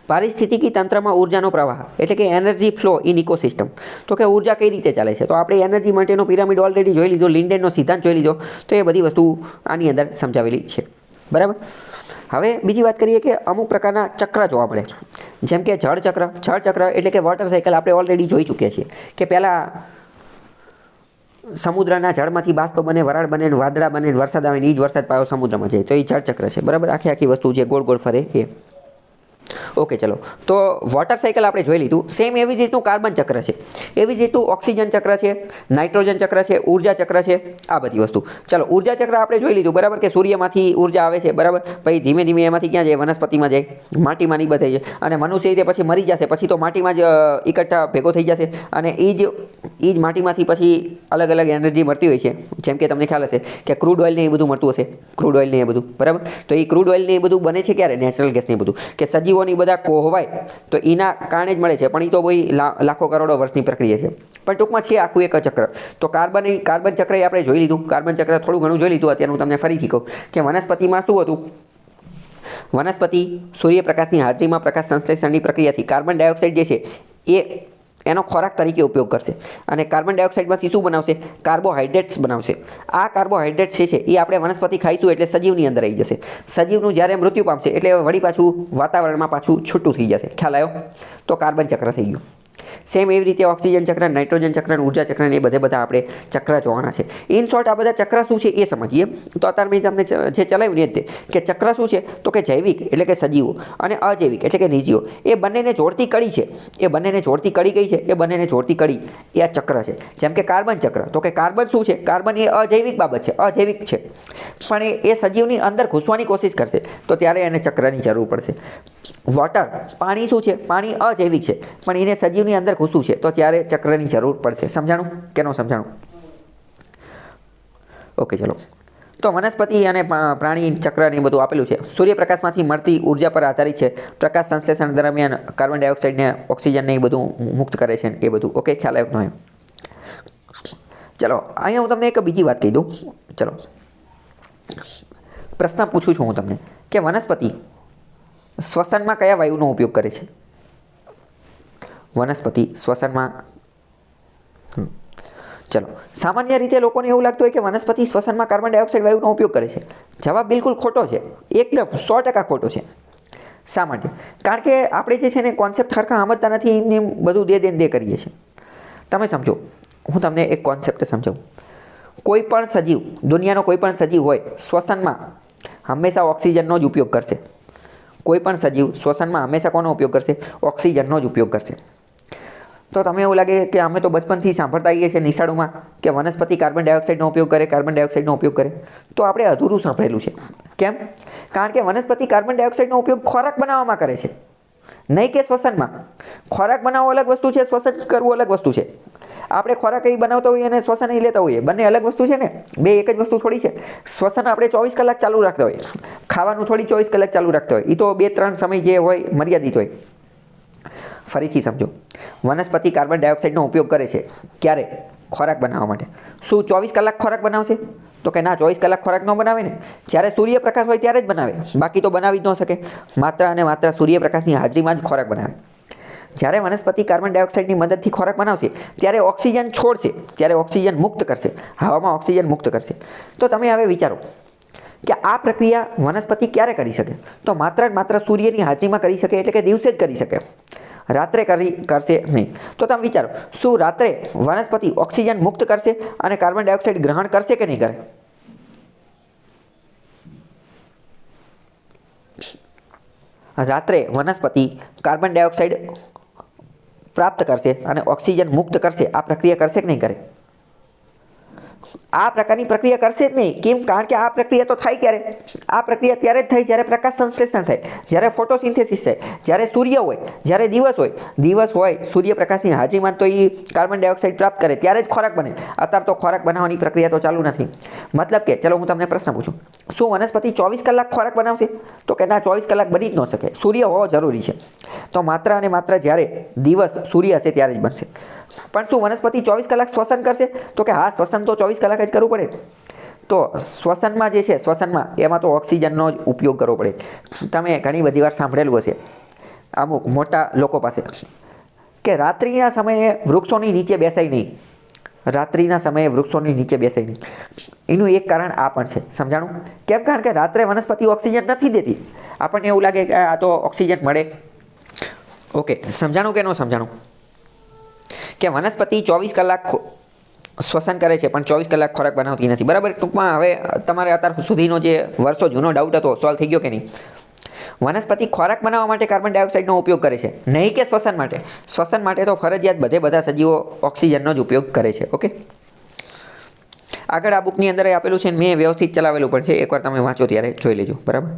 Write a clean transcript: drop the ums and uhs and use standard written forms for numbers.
પારિસ્થિતિકી તંત્રમાં ઉર્જાનો પ્રવાહ એટલે કે એનર્જી ફ્લો ઇન ઇકોસિસ્ટમ. તો કે ઉર્જા કઈ રીતે ચાલે છે, તો આપણે એનર્જી માટેનો પિરામિડ ઓલરેડી જોઈ લીધો, લિન્ડેનનો સિદ્ધાંત જોઈ લીધો, તો એ બધી વસ્તુ આની અંદર સમજાવેલી છે. બરાબર. હવે બીજી વાત કરીએ કે અમુક પ્રકારના ચક્ર જોવા મળે, જેમ કે જળચક્ર. જળચક્ર એટલે કે વોટર સાયકલ આપણે ઓલરેડી જોઈ ચૂક્યા છીએ કે પહેલાં સમુદ્રના જળમાંથી બાષ્પ બને, વરાળ બને, વાદળા બને, વરસાદ આવે, એ જ વરસાદ પાયો સમુદ્રમાં જાય, તો એ જળચક્ર છે. બરાબર. આખી વસ્તુ જે ગોળ ગોળ ફરે એ. ઓકે, ચલો. તો વોટર સાયકલ આપણે જોઈ લીધું. સેમ એવી જ રીતનું કાર્બન ચક્ર છે, એવી જ રીતનું ઓક્સિજન ચક્ર છે, નાઇટ્રોજન ચક્ર છે, ઉર્જા ચક્ર છે, આ બધી વસ્તુ. ચલો, ઉર્જા ચક્ર આપણે જોઈ લીધું. બરાબર, કે સૂર્યમાંથી ઉર્જા આવે છે. બરાબર. પછી ધીમે ધીમે એમાંથી ક્યાં જાય? વનસ્પતિમાં જાય, માટીમાં નહીં બધે જાય, અને મનુષ્ય રીતે પછી મરી જશે, પછી તો માટીમાં જ એકઠા ભેગો થઈ જશે, અને એ જ માટીમાંથી પછી અલગ અલગ એનર્જી મળતી હોય છે. જેમ કે તમને ખ્યાલ હશે કે ક્રૂડ ઓઇલ ને એ બધું મળતું હશે, ક્રૂડ ઓઇલ ને એ બધું. બરાબર. તો એ ક્રૂડ ઓઇલ ને એ બધું બને છે ક્યારે? નેચરલ ગેસ ને એ બધું, કે સજીવોની બધા કોહવાય તો એના કારણે જ મળે છે, પણ એ તો બહુ લાખો કરોડો વર્ષની પ્રક્રિયા છે. પણ ટૂંકમાં છે આખું એક ચક્ર. તો કાર્બન ચક્ર આપણે જોઈ લીધું. કાર્બન ચક્ર થોડું ઘણું જોઈ લીધું. અત્યારે હું તમને ફરીથી કહું કે વનસ્પતિમાં શું હતું? વનસ્પતિ સૂર્યપ્રકાશની હાજરીમાં પ્રકાશ સંશ્લેષણની પ્રક્રિયાથી કાર્બન ડાયોક્સાઇડ જે છે એ એનો ખોરાક તરીકે ઉપયોગ કરશે, અને કાર્બન ડાયોક્સાઇડમાંથી શું બનાવશે? કાર્બોહાઈડ્રેટ્સ બનાવશે. આ કાર્બોહાઈડ્રેટ્સ જે છે એ આપણે વનસ્પતિ ખાઈશું એટલે સજીવની અંદર આવી જશે. સજીવનું જ્યારે મૃત્યુ પામશે એટલે વળી પાછું વાતાવરણમાં પાછું છૂટું થઈ જશે. ખ્યાલ આવ્યો? તો કાર્બન ચક્ર થઈ ગયું. સેમ એવી રીતે ઓક્સિજન ચક્ર, નાઇટ્રોજન ચક્ર, ઉર્જા ચક્ર, એ બધા આપણે ચક્ર જોવાના છે. ઇન શોર્ટ આ બધા ચક્ર શું છે એ સમજીએ. તો અત્યારે મેં તમને જે ચલાવ્યું ને એ જ કે ચક્ર શું છે? તો કે જૈવિક એટલે કે સજીવો અને અજૈવિક એટલે કે નિર્જીવો, એ બંનેને જોડતી કડી છે. એ બંનેને જોડતી કડી કઈ છે? એ બંનેને જોડતી કડી એ આ ચક્ર છે. જેમ કે કાર્બન ચક્ર, તો કે કાર્બન શું છે? કાર્બન એ અજૈવિક બાબત છે, અજૈવિક છે, પણ એ સજીવની અંદર ઘૂસવાની કોશિશ કરશે તો ત્યારે એને ચક્રની જરૂર પડશે. વોટર, પાણી શું છે? પાણી અજૈવિક છે, પણ એને સજીવની અંદર ઘૂસવું છે તો ત્યારે ચક્રની જરૂર પડશે. સમજાણું કે ન સમજાણું? ઓકે, ચલો. તો વનસ્પતિ અને પ્રાણી ચક્ર ને બધું આપેલું છે. સૂર્યપ્રકાશમાંથી મળતી ઉર્જા પર આધારિત છે. પ્રકાશ સંશ્લેષણ દરમિયાન કાર્બન ડાયોક્સાઇડને, ઓક્સિજનને એ બધું મુક્ત કરે છે એ બધું. ઓકે, ખ્યાલ આવ્યો ન? ચલો, અહીંયા હું તમને એક બીજી વાત કહી દઉં. ચલો, પ્રશ્ન પૂછું છું હું તમને કે વનસ્પતિ શ્વસનમાં કયા વાયુનો ઉપયોગ કરે છે? વનસ્પતિ શ્વસનમાં, ચલો, સામાન્ય રીતે લોકોને એવું લાગતું હોય કે વનસ્પતિ શ્વસનમાં કાર્બન ડાયોક્સાઇડ વાયુનો ઉપયોગ કરે છે. જવાબ બિલકુલ ખોટો છે, એકદમ 100% ખોટો છે. શા માટે? કારણ કે આપણે જે છે ને કોન્સેપ્ટ સરખા સમજતા નથી, એમને બધું દે કરીએ છીએ. તમે સમજો, હું તમને એક કોન્સેપ્ટ સમજાવું. કોઈ પણ સજીવ, દુનિયાનો કોઈ પણ સજીવ હોય, શ્વસનમાં હંમેશા ઓક્સિજનનો જ ઉપયોગ કરશે. કોઈ પણ સજીવ શ્વસનમાં હંમેશા કોનો ઉપયોગ કરશે? ઓક્સિજનનો જ ઉપયોગ કરશે. તો તમે એવું લાગે કે અમે તો બચપનથી સાંભળતા આવીએ છીએ નિશાળોમાં કે વનસ્પતિ કાર્બન ડાયોક્સાઇડનો ઉપયોગ કરે, કાર્બન ડાયોક્સાઇડનો ઉપયોગ કરે. તો આપણે અધૂરું સાંભળેલું છે. કેમ? કારણ કે વનસ્પતિ કાર્બન ડાયોક્સાઇડનો ઉપયોગ ખોરાક બનાવવામાં કરે છે, નહીં કે શ્વસનમાં. ખોરાક બનાવવો અલગ વસ્તુ છે, શ્વસન કરવું અલગ વસ્તુ છે. આપણે ખોરાક એ બનાવતા હોઈએ અને શ્વસન એ લેતા હોઈએ, બંને અલગ વસ્તુ છે ને. બે એક જ વસ્તુ થોડી છે. શ્વસન આપણે 24 કલાક ચાલુ રાખતા હોઈએ, ખાવાનું થોડી 24 કલાક ચાલુ રાખતા હોય. એ તો 2-3 સમય જે હોય મર્યાદિત હોય. ફરીથી સમજો, વનસ્પતિ કાર્બન ડાયોક્સાઇડનો ઉપયોગ કરે છે ક્યારે? ખોરાક બનાવવા માટે. શું 24 કલાક ખોરાક બનાવશે? તો કે ના, 24 કલાક ખોરાક ન બનાવે ને. જ્યારે સૂર્યપ્રકાશ હોય ત્યારે જ બનાવે, બાકી તો બનાવી જ ન શકે. માત્ર અને માત્ર સૂર્યપ્રકાશની હાજરીમાં જ ખોરાક બનાવે. જ્યારે વનસ્પતિ કાર્બન ડાયોક્સાઇડની મદદથી ખોરાક બનાવશે ત્યારે ઓક્સિજન છોડશે, ત્યારે ઓક્સિજન મુક્ત કરશે, હવામાં ઓક્સિજન મુક્ત કરશે. તો તમે હવે વિચારો કે આ પ્રક્રિયા વનસ્પતિ ક્યારે કરી શકે? તો માત્ર સૂર્યની હાજરીમાં કરી શકે, એટલે કે દિવસે જ કરી શકે, રાત્રે કરશે નહીં. તો તમે વિચારો, શું રાત્રે વનસ્પતિ ઓક્સિજન મુક્ત કરશે અને કાર્બન ડાયોક્સાઇડ ગ્રહણ કરશે કે નહીં કરે? રાત્રે વનસ્પતિ કાર્બન ડાયોક્સાઇડ પ્રાપ્ત કરશે અને ઓક્સિજન મુક્ત કરશે. આ પ્રક્રિયા કરશે કે નહીં કરે? આ પ્રકારની પ્રક્રિયા કરશે જ નહીં. કેમ? કારણ કે આ પ્રક્રિયા તો થાય ક્યારે? આ પ્રક્રિયા ત્યારે જ થાય જ્યારે પ્રકાશ સંશ્લેષણ થાય, જ્યારે ફોટોસિન્થેસિસ થાય, જ્યારે સૂર્ય હોય, જ્યારે દિવસ હોય સૂર્યપ્રકાશની હાજરીમાં તો એ કાર્બન ડાયોક્સાઇડ પ્રાપ્ત કરે, ત્યારે જ ખોરાક બને. અત્યારે તો ખોરાક બનાવવાની પ્રક્રિયા તો ચાલુ નથી. મતલબ કે, ચલો હું તમને પ્રશ્ન પૂછું, શું વનસ્પતિ 24 કલાક ખોરાક બનાવશે? તો કે ના, 24 કલાક બની જ ન શકે. સૂર્ય હોવો જરૂરી છે. તો માત્ર અને માત્ર જ્યારે દિવસ સૂર્ય હશે ત્યારે જ બનશે. પણ શું વનસ્પતિ 24 કલાક શ્વસન કરશે? તો કે હા, શ્વસન તો 24 કલાક જ કરવું પડે. તો શ્વસનમાં જે છે, શ્વસનમાં એમાં તો ઓક્સિજનનો જ ઉપયોગ કરવો પડે. તમે ઘણી બધી વાર સાંભળેલું હશે, અમુક મોટા લોકો પાસે કે રાત્રિના સમયે વૃક્ષોની નીચે બેસાય નહીં. રાત્રિના સમયે વૃક્ષોની નીચે બેસાય નહીં. એનું એક કારણ આ પણ છે. સમજાણું? કેમ? કારણ કે રાત્રે વનસ્પતિ ઓક્સિજન નથી દેતી. આપણને એવું લાગે કે આ તો ઓક્સિજન મળે. ઓકે, સમજાણું કે ન સમજાણું? કે વનસ્પતિ 24 કલાક શ્વસન કરે છે પણ 24 કલાક ખોરાક બનાવતી નથી. બરાબર? ટૂંકમાં હવે તમારે અત્યાર સુધીનો જે વર્ષો જૂનો ડાઉટ હતો સોલ્વ થઈ ગયો કે નહીં? વનસ્પતિ ખોરાક બનાવવા માટે કાર્બન ડાયોક્સાઇડનો ઉપયોગ કરે છે, નહીં કે શ્વસન માટે. શ્વસન માટે તો ફરજિયાત બધા સજીવો ઓક્સિજનનો જ ઉપયોગ કરે છે. ઓકે, આગળ આ બુકની અંદર આપેલું છે, મેં વ્યવસ્થિત ચલાવેલું પણ છે. એકવાર તમે વાંચો ત્યારે જોઈ લેજો. બરાબર?